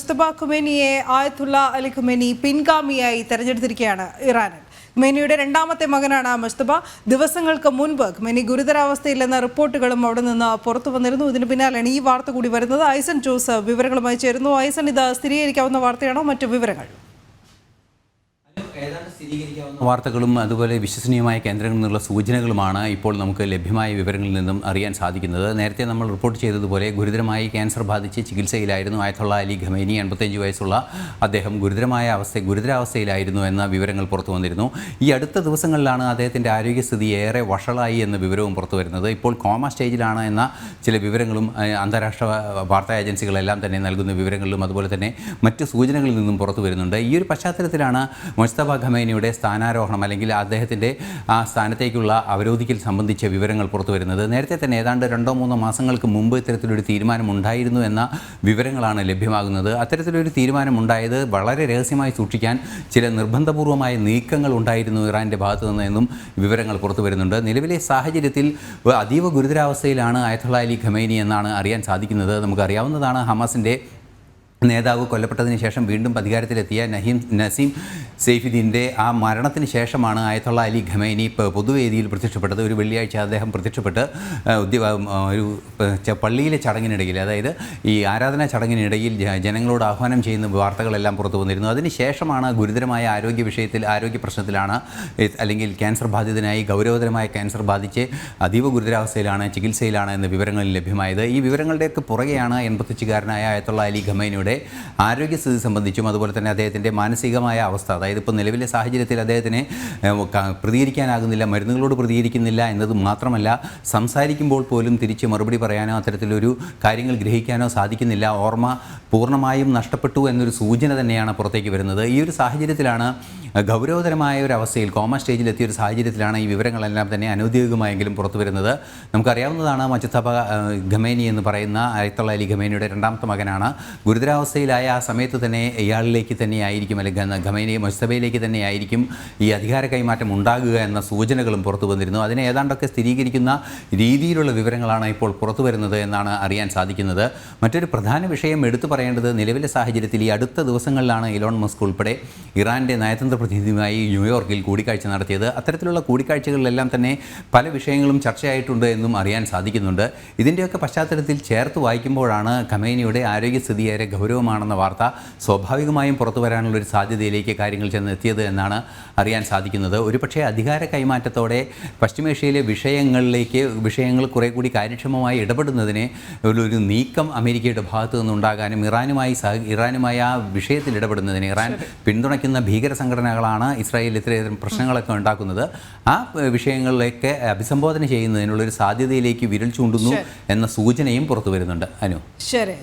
മുസ്തഫ ഖുമേനിയെ ആയത്തുള്ള അലി ഖുമേനി പിൻഗാമിയായി തെരഞ്ഞെടുത്തിരിക്കുകയാണ് ഇറാനിൽ. ഖുമേനിയുടെ രണ്ടാമത്തെ മകനാണ് മുസ്തഫ. ദിവസങ്ങൾക്ക് മുൻപ് ഖുമേനി ഗുരുതരാവസ്ഥയിലെന്ന റിപ്പോർട്ടുകളും അവിടെ നിന്ന് പുറത്തു വന്നിരുന്നു. ഇതിന് പിന്നാലെയാണ് ഈ വാർത്ത കൂടി വരുന്നത്. ഐസൻ ജോസഫ് വിവരങ്ങളുമായി ചേരുന്നു. ഐസൻ, ഇത് സ്ഥിരീകരിക്കാവുന്ന വാർത്തയാണോ? മറ്റു വിവരങ്ങൾ? വാർത്തകളും അതുപോലെ വിശ്വസനീയമായ കേന്ദ്രങ്ങളിൽ നിന്നുള്ള സൂചനകളുമാണ് ഇപ്പോൾ നമുക്ക് ലഭ്യമായ വിവരങ്ങളിൽ നിന്നും അറിയാൻ സാധിക്കുന്നത്. നേരത്തെ നമ്മൾ റിപ്പോർട്ട് ചെയ്തതുപോലെ ഗുരുതരമായി ക്യാൻസർ ബാധിച്ച് ചികിത്സയിലായിരുന്നു ആയത്തുള്ള അലി ഖമേനി. 85 വയസ്സുള്ള അദ്ദേഹം ഗുരുതരാവസ്ഥയിലായിരുന്നു എന്ന വിവരങ്ങൾ പുറത്തു വന്നിരുന്നു. ഈ അടുത്ത ദിവസങ്ങളിലാണ് അദ്ദേഹത്തിൻ്റെ ആരോഗ്യസ്ഥിതി ഏറെ വഷളായി എന്ന വിവരവും പുറത്തു വരുന്നത്. ഇപ്പോൾ കോമ സ്റ്റേജിലാണ് എന്ന ചില വിവരങ്ങളും അന്താരാഷ്ട്ര വാർത്താ ഏജൻസികളെല്ലാം തന്നെ നൽകുന്ന വിവരങ്ങളിലും അതുപോലെ തന്നെ മറ്റ് സൂചനകളിൽ നിന്നും പുറത്തു വരുന്നുണ്ട്. ഈ ഒരു പശ്ചാത്തലത്തിലാണ് മുസ്തഫ ഖമേനിയുടെ സ്ഥാനാരോഹണം അല്ലെങ്കിൽ അദ്ദേഹത്തിൻ്റെ ആ സ്ഥാനത്തേക്കുള്ള അവരോധിക്കൽ സംബന്ധിച്ച വിവരങ്ങൾ പുറത്തു വരുന്നത്. നേരത്തെ തന്നെ ഏതാണ്ട് 2-3 മാസങ്ങൾക്ക് മുമ്പ് ഇത്തരത്തിലൊരു തീരുമാനമുണ്ടായിരുന്നു എന്ന വിവരങ്ങളാണ് ലഭ്യമാകുന്നത്. അത്തരത്തിലൊരു തീരുമാനമുണ്ടായത് വളരെ രഹസ്യമായി സൂക്ഷിക്കാൻ ചില നിർബന്ധപൂർവമായ നീക്കങ്ങൾ ഉണ്ടായിരുന്നു ഇറാൻ്റെ ഭാഗത്തു നിന്നെന്നും വിവരങ്ങൾ പുറത്തു വരുന്നുണ്ട്. നിലവിലെ സാഹചര്യത്തിൽ അതീവ ഗുരുതരാവസ്ഥയിലാണ് ആയത്തുള്ള അലി ഖമേനി എന്നാണ് അറിയാൻ സാധിക്കുന്നത്. നമുക്കറിയാവുന്നതാണ്, ഹമാസിൻ്റെ നേതാവ് കൊല്ലപ്പെട്ടതിന് ശേഷം വീണ്ടും അധികാരത്തിലെത്തിയ നസീം സെയ്ഫുദ്ദീൻ്റെ ആ മരണത്തിന് ശേഷമാണ് ആയത്തുള്ള അലി ഖമേനി പൊതുവേദിയിൽ പ്രത്യക്ഷപ്പെട്ടത്. ഒരു വെള്ളിയാഴ്ച അദ്ദേഹം പ്രത്യക്ഷപ്പെട്ട് ഒരു പള്ളിയിലെ ചടങ്ങിനിടയിൽ, അതായത് ഈ ആരാധനാ ചടങ്ങിനിടയിൽ ജനങ്ങളോട് ആഹ്വാനം ചെയ്യുന്ന വാർത്തകളെല്ലാം പുറത്തു വന്നിരുന്നു. അതിനുശേഷമാണ് ഗുരുതരമായ ആരോഗ്യ പ്രശ്നത്തിലാണ്, അല്ലെങ്കിൽ ക്യാൻസർ ബാധിതനായി ഗൗരവതരമായ ക്യാൻസർ ബാധിച്ച് അതീവ ഗുരുതരാവസ്ഥയിലാണ്, ചികിത്സയിലാണ് എന്ന വിവരങ്ങൾ ലഭ്യമായത്. ഈ വിവരങ്ങളുടെയൊക്കെ പുറകെയാണ് 85-കാരനായ ആയത്തുള്ള അലി ഖമേനിയുടെ ആരോഗ്യസ്ഥിതി സംബന്ധിച്ചും അതുപോലെ തന്നെ അദ്ദേഹത്തിൻ്റെ മാനസികമായ അവസ്ഥ, അതായത് ഇപ്പോൾ നിലവിലെ സാഹചര്യത്തിൽ അദ്ദേഹത്തിന് പ്രതികരിക്കാനാകുന്നില്ല, മരുന്നുകളോട് പ്രതികരിക്കുന്നില്ല എന്നത് മാത്രമല്ല, സംസാരിക്കുമ്പോൾ പോലും തിരിച്ച് മറുപടി പറയാനോ അത്തരത്തിലൊരു കാര്യങ്ങൾ ഗ്രഹിക്കാനോ സാധിക്കുന്നില്ല. ഓർമ്മ പൂർണ്ണമായും നഷ്ടപ്പെട്ടു എന്നൊരു സൂചന തന്നെയാണ് പുറത്തേക്ക് വരുന്നത്. ഈ ഒരു സാഹചര്യത്തിലാണ്, ഗൗരവതരമായ ഒരു അവസ്ഥയിൽ കോമ സ്റ്റേജിലെത്തിയ ഒരു സാഹചര്യത്തിലാണ് ഈ വിവരങ്ങളെല്ലാം തന്നെ അനൗദ്യോഗികമായെങ്കിലും പുറത്തു വരുന്നത്. നമുക്കറിയാവുന്നതാണ്, മുസ്തഫ ഖമേനി എന്ന് പറയുന്ന ആയത്തുള്ള അലി ഖമേനിയുടെ രണ്ടാമത്തെ മകനാണ്. ഗുരുതരാവസ്ഥയിലായ ആ സമയത്ത് തന്നെ ഇയാളിലേക്ക് തന്നെയായിരിക്കും, അല്ലെങ്കിൽ ഖമേനി മുസ്തഫയിലേക്ക് തന്നെയായിരിക്കും ഈ അധികാര കൈമാറ്റം ഉണ്ടാകുക എന്ന സൂചനകളും പുറത്തു വന്നിരുന്നു. അതിനെ ഏതാണ്ടൊക്കെ സ്ഥിരീകരിക്കുന്ന രീതിയിലുള്ള വിവരങ്ങളാണ് ഇപ്പോൾ പുറത്തു വരുന്നത് എന്നാണ് അറിയാൻ സാധിക്കുന്നത്. മറ്റൊരു പ്രധാന വിഷയം എടുത്തു പറയേണ്ടത്, നിലവിലെ സാഹചര്യത്തിൽ ഈ അടുത്ത ദിവസങ്ങളിലാണ് ഇലോൺ മസ്ക് ഉൾപ്പെടെ ഇറാൻ്റെ നയതന്ത്ര പ്രതിനിധിയുമായി ന്യൂയോർക്കിൽ കൂടിക്കാഴ്ച നടത്തിയത്. അത്തരത്തിലുള്ള കൂടിക്കാഴ്ചകളിലെല്ലാം തന്നെ പല വിഷയങ്ങളും ചർച്ചയായിട്ടുണ്ട് എന്നും അറിയാൻ സാധിക്കുന്നുണ്ട്. ഇതിൻ്റെയൊക്കെ പശ്ചാത്തലത്തിൽ ചേർത്ത് വായിക്കുമ്പോഴാണ് ഖമേനിയുടെ ആരോഗ്യസ്ഥിതി ഏറെ ഗൗരവമാണെന്ന വാർത്ത സ്വാഭാവികമായും പുറത്തു വരാനുള്ളൊരു സാധ്യതയിലേക്ക് കാര്യങ്ങൾ ചെന്നെത്തിയത് എന്നാണ് അറിയാൻ സാധിക്കുന്നത്. ഒരുപക്ഷെ അധികാര കൈമാറ്റത്തോടെ പശ്ചിമേഷ്യയിലെ വിഷയങ്ങൾ കുറേ കൂടി കാര്യക്ഷമമായി ഇടപെടുന്നതിന് ഒരു നീക്കം അമേരിക്കയുടെ ഭാഗത്തു നിന്നുണ്ടാകാനും ഇറാനുമായി ആ വിഷയത്തിൽ ഇടപെടുന്നതിന്, ഇറാൻ പിന്തുണയ്ക്കുന്ന ഭീകര സംഘടനകളാണ് ഇസ്രായേലിൽ ഇത്തരം പ്രശ്നങ്ങളൊക്കെ ഉണ്ടാക്കുന്നത്, ആ വിഷയങ്ങളിലേക്ക് അഭിസംബോധന ചെയ്യുന്നതിനുള്ളൊരു സാധ്യതയിലേക്ക് വിരൽ ചൂണ്ടുന്നു എന്ന സൂചനയും പുറത്തു വരുന്നുണ്ട്. അനു, ശരി.